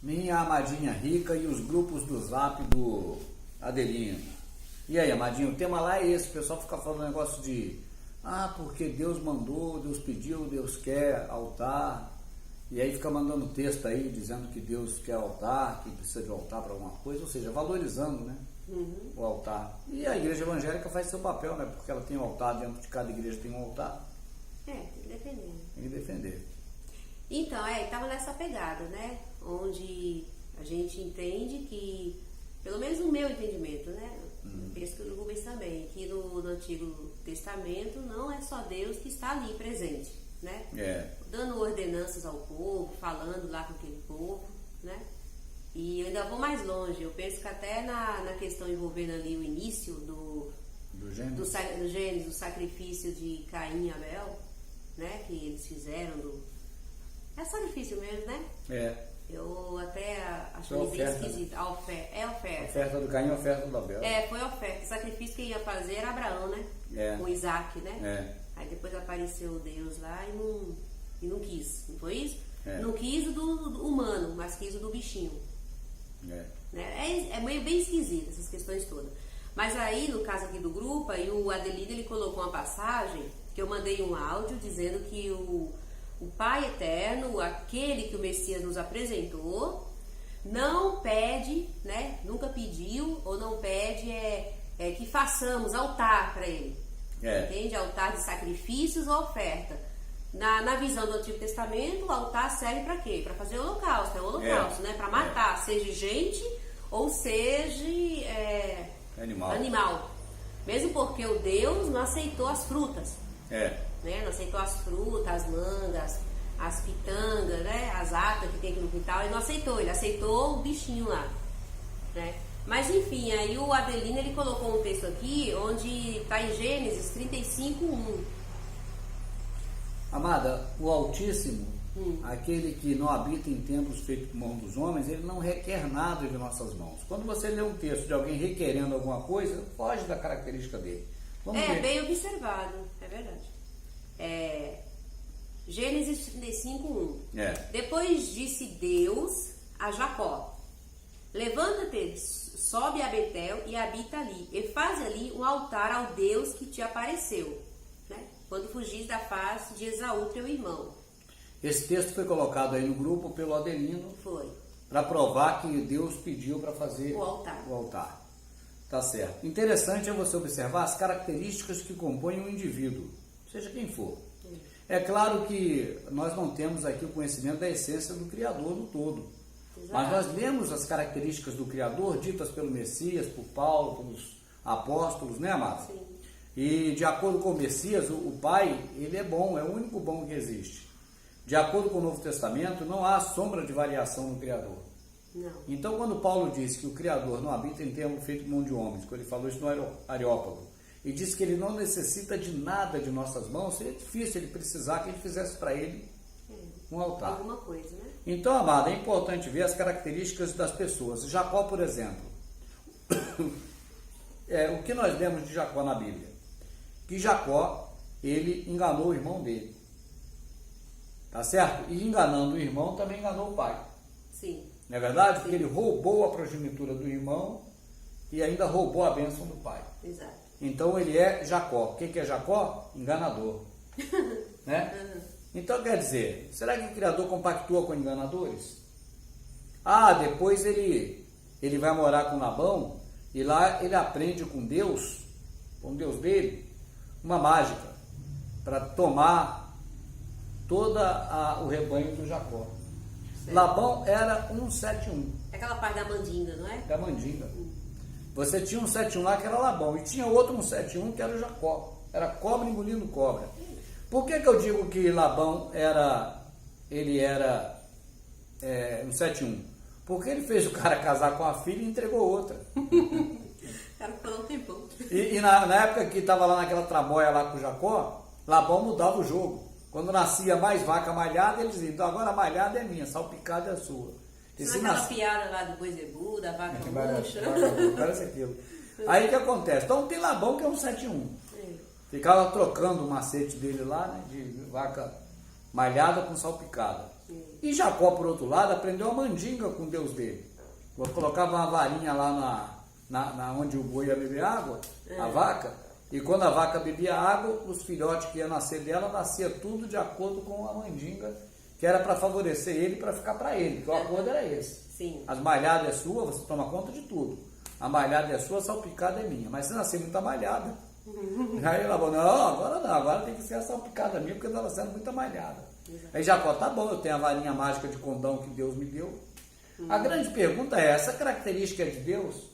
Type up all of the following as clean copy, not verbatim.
Minha amadinha rica e os grupos do Zap do Adelino. E aí, amadinho, o tema lá é esse. O pessoal fica falando negócio de porque Deus mandou, Deus pediu, Deus quer altar. E aí fica mandando texto aí dizendo que Deus quer altar, que precisa de altar para alguma coisa, ou seja, valorizando, né, o altar. E a igreja evangélica faz seu papel, né, porque ela tem um altar, dentro de cada igreja tem um altar. Tem que defender. Tem que defender. Então, estava nessa pegada, né? Onde a gente entende que, pelo menos no meu entendimento, né? Penso que o Rubens também, que no Antigo Testamento não é só Deus que está ali presente, né? Dando ordenanças ao povo, falando lá com aquele povo, né? E eu ainda vou mais longe, eu penso que até na questão envolvendo ali o início do Gênesis, do sacrifício de Caim e Abel, né? Que eles fizeram é sacrifício mesmo, né? Eu até acho bem esquisito. A oferta. É a oferta. A oferta do Caim e a oferta do Abel. Foi a oferta. O sacrifício que ia fazer era Abraão, né? Com Isaac, né? Aí depois apareceu Deus lá e não quis. Não foi isso? Não quis o do humano, mas quis o do bichinho. É meio bem esquisito essas questões todas. Mas aí, no caso aqui do grupo, aí o Adelino ele colocou uma passagem que eu mandei um áudio dizendo que o Pai Eterno, aquele que o Messias nos apresentou, não pede, né? Nunca pediu ou não pede que façamos altar para ele. Entende? Altar de sacrifícios ou oferta. Na visão do Antigo Testamento, o altar serve para quê? Para fazer holocausto, holocausto, né? Para matar, seja gente ou seja animal. Mesmo porque o Deus não aceitou as frutas. Né? Não aceitou as frutas, as mangas, as pitangas, né? As atas que tem aqui no quintal, ele não aceitou, ele aceitou o bichinho lá, né? Mas enfim, aí o Adelino ele colocou um texto aqui onde está em Gênesis 35:1. Amada, o Altíssimo, aquele que não habita em templos feitos por mão dos homens, ele não requer nada de nossas mãos. Quando você lê um texto de alguém requerendo alguma coisa, foge da característica dele. Vamos ver. Bem observado, é verdade. Gênesis 35:1. Depois disse Deus a Jacó: levanta-te, sobe a Betel e habita ali, e faz ali um altar ao Deus que te apareceu, né? Quando fugis da face de Esaú, teu irmão. Esse texto foi colocado aí no grupo pelo Adelino. Foi. Para provar que Deus pediu para fazer o altar. Tá certo. Interessante é você observar as características que compõem o indivíduo, seja quem for. É claro que nós não temos aqui o conhecimento da essência do Criador do todo. Exato. Mas nós lemos as características do Criador ditas pelo Messias, por Paulo, pelos apóstolos, né, amado? Sim. E de acordo com o Messias, o Pai, ele é bom, é o único bom que existe. De acordo com o Novo Testamento, não há sombra de variação no Criador. Não. Então, quando Paulo diz que o Criador não habita em templo feito por mão de homens, quando ele falou isso no Areópago, e diz que ele não necessita de nada de nossas mãos, seria difícil ele precisar que a gente fizesse para ele um altar. Alguma coisa, né? Então, amada, é importante ver as características das pessoas. Jacó, por exemplo, o que nós lemos de Jacó na Bíblia? Que Jacó, ele enganou o irmão dele. Tá certo? E enganando o irmão, também enganou o pai. Sim. Não é verdade? Porque ele roubou a progenitura do irmão e ainda roubou a bênção do pai. Exato. Então ele é Jacó. O que é Jacó? Enganador. Né? Então quer dizer, será que o Criador compactua com enganadores? Depois ele vai morar com Labão e lá ele aprende com Deus dele, uma mágica para tomar todo o rebanho do Jacó. Certo. Labão era 171. É aquela parte da mandinga, não é? Da mandinga. Você tinha um 171 lá que era Labão e tinha outro 171 que era o Jacó. Era cobra engolindo cobra. Por que eu digo que Labão era 171? Porque ele fez o cara casar com a filha e entregou outra. O cara ficou um tempão. E na época que estava lá naquela tramóia lá com o Jacó, Labão mudava o jogo. Quando nascia mais vaca malhada, ele dizia, então agora a malhada é minha, salpicada é sua. Aquela piada lá do boi zebu, da vaca murcha. Parece aquilo. Aí o que acontece? Então tem Labão que é um 171. Ficava trocando o macete dele lá, né, de vaca malhada com salpicada. E Jacó, por outro lado, aprendeu a mandinga com o Deus dele. Colocava uma varinha lá onde o boi ia beber água, a vaca, e quando a vaca bebia água, os filhotes que iam nascer dela, nascia tudo de acordo com a mandinga, que era para favorecer ele, para ficar para ele, porque o acordo era esse. Sim. As malhadas é sua, você toma conta de tudo. A malhada é sua, a salpicada é minha. Mas se nascer muita malhada, aí ela falou, não, agora tem que ser a salpicada minha, porque estava sendo muita malhada. Exato. Aí Jacó, tá bom, eu tenho a varinha mágica de condão que Deus me deu. A grande pergunta é, essa característica é de Deus?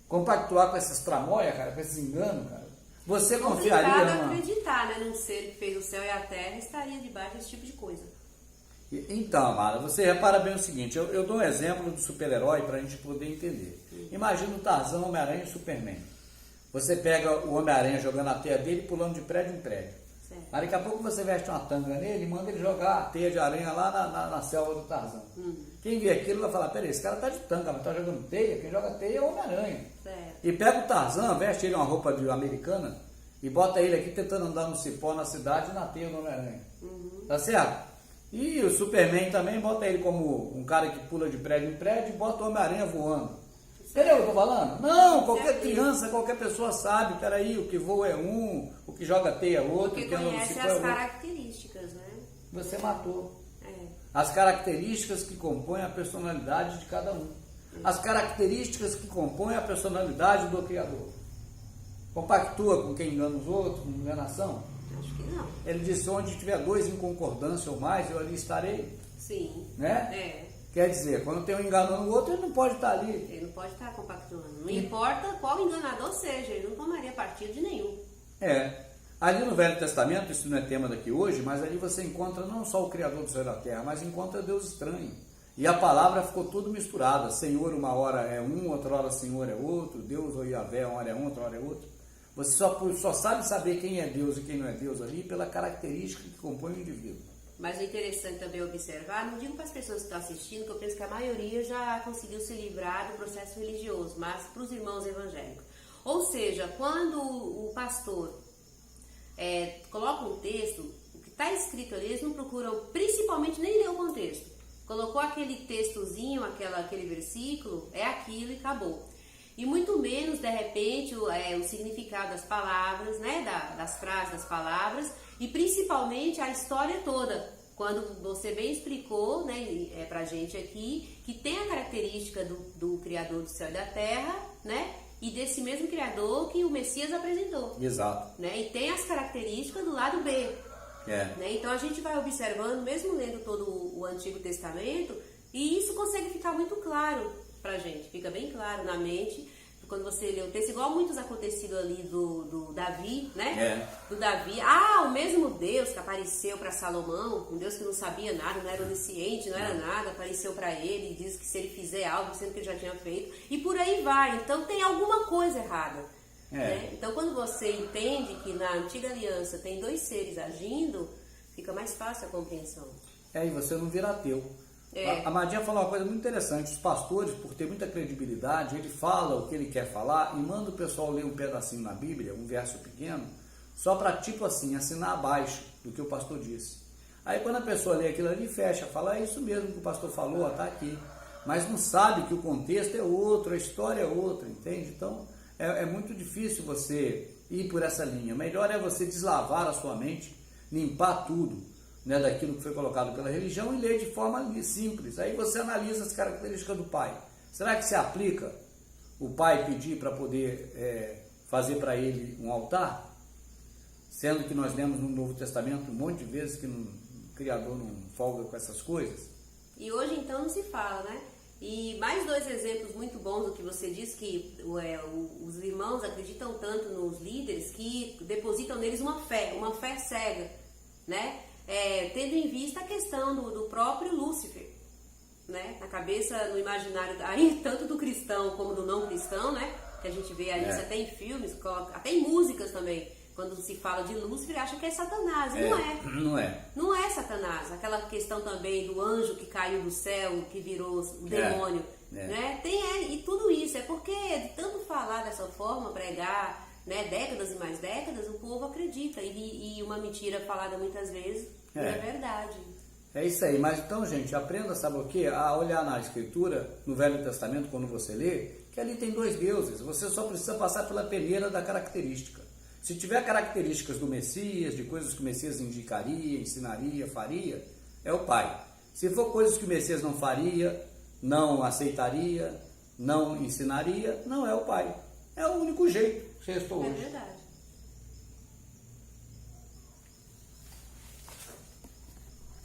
Compactuar com essas tramóias, cara, com esses enganos, cara? Você confiaria numa... acreditar, né, num ser que fez o céu e a terra estaria debaixo desse tipo de coisa. Então, Mara, você repara bem o seguinte, eu dou um exemplo do super-herói para a gente poder entender. Imagina o Tarzan, Homem-Aranha e Superman. Você pega o Homem-Aranha jogando a teia dele e pulando de prédio em prédio. Certo. Mas daqui a pouco você veste uma tanga nele e manda ele jogar a teia de aranha lá na selva do Tarzan. Quem vê aquilo vai falar, peraí, esse cara tá de tanga, mas tá jogando teia, quem joga teia é o Homem-Aranha. E pega o Tarzan, veste ele uma roupa americana e bota ele aqui tentando andar no cipó na cidade na teia do Homem-Aranha. Tá certo? E o Superman também bota ele como um cara que pula de prédio em prédio e bota o Homem-Aranha voando. Entendeu o que eu tô falando? Não, qualquer criança, qualquer pessoa sabe, peraí, o que voa é um, o que joga teia é outro, porque o que anda no cipó é outro. características, né? Você matou. As características que compõem a personalidade de cada um. As características que compõem a personalidade do Criador. Compactua com quem engana os outros, com enganação? Acho que não. Ele disse, onde tiver dois em concordância ou mais, eu ali estarei. Sim. Né? Quer dizer, quando tem um enganando o outro, ele não pode estar ali. Ele não pode estar compactuando. Não importa qual enganador seja, ele não tomaria partido de nenhum. Ali no Velho Testamento, isso não é tema daqui hoje, mas ali você encontra não só o Criador do céu e da terra, mas encontra Deus estranho. E a palavra ficou tudo misturada. Senhor uma hora é um, outra hora Senhor é outro. Deus ou Yahvé uma hora é um, outra hora é outro. Você só sabe saber quem é Deus e quem não é Deus ali pela característica que compõe o indivíduo. Mas é interessante também observar, não digo para as pessoas que estão assistindo, que eu penso que a maioria já conseguiu se livrar do processo religioso, mas para os irmãos evangélicos. Ou seja, quando o pastor coloca um texto, o que está escrito ali, eles não procuram principalmente nem ler o contexto. Colocou aquele textozinho, aquele versículo, é aquilo e acabou. E muito menos, de repente, o significado das palavras, né, das frases, das palavras, e principalmente a história toda. Quando você bem explicou, né, pra gente aqui, que tem a característica do Criador do céu e da terra, né, e desse mesmo Criador que o Messias apresentou. Exato. Né, e tem as características do lado B. Né, então a gente vai observando, mesmo lendo todo o Antigo Testamento, e isso consegue ficar muito claro pra gente, fica bem claro na mente, quando você lê o texto, igual muitos acontecidos ali do Davi, né? Do Davi. O mesmo Deus que apareceu para Salomão, um Deus que não sabia nada, não era onisciente, não era nada, apareceu para ele e diz que se ele fizer algo, sendo que ele já tinha feito, e por aí vai. Então tem alguma coisa errada. Né? Então quando você entende que na antiga aliança tem dois seres agindo, fica mais fácil a compreensão. E você não vira ateu. A Madinha falou uma coisa muito interessante. Os pastores, por ter muita credibilidade, ele fala o que ele quer falar e manda o pessoal ler um pedacinho na Bíblia, um verso pequeno, só para, tipo assim, assinar abaixo do que o pastor disse. Aí quando a pessoa lê aquilo ali, fecha, fala, é isso mesmo que o pastor falou, está aqui. Mas não sabe que o contexto é outro, a história é outra, entende? Então é muito difícil você ir por essa linha. Melhor é você deslavar a sua mente, limpar tudo, né, daquilo que foi colocado pela religião e ler de forma simples. Aí você analisa as características do pai. Será que se aplica o pai pedir para poder fazer para ele um altar? Sendo que nós lemos no Novo Testamento um monte de vezes que o Criador não folga com essas coisas. E hoje então não se fala, né? E mais dois exemplos muito bons do que você disse, que os irmãos acreditam tanto nos líderes que depositam neles uma fé cega, né? Tendo em vista a questão do próprio Lúcifer, né? Na cabeça, no imaginário, aí, tanto do cristão como do não cristão, né? Que a gente vê ali, até em filmes, até em músicas também, quando se fala de Lúcifer, acha que é Satanás, e não é. Não é. Não é Satanás. Aquela questão também do anjo que caiu do céu, que virou o demônio, né? E tudo isso, é porque de tanto falar dessa forma, pregar, né, décadas e mais décadas, o povo acredita, e uma mentira falada muitas vezes não é verdade. É isso aí, mas então, gente, aprenda, sabe o quê? A olhar na Escritura, no Velho Testamento, quando você lê, que ali tem 2 deuses, você só precisa passar pela peneira da característica. Se tiver características do Messias, de coisas que o Messias indicaria, ensinaria, faria, é o Pai. Se for coisas que o Messias não faria, não aceitaria, não ensinaria, não é o Pai. É o único jeito, restou hoje. É verdade.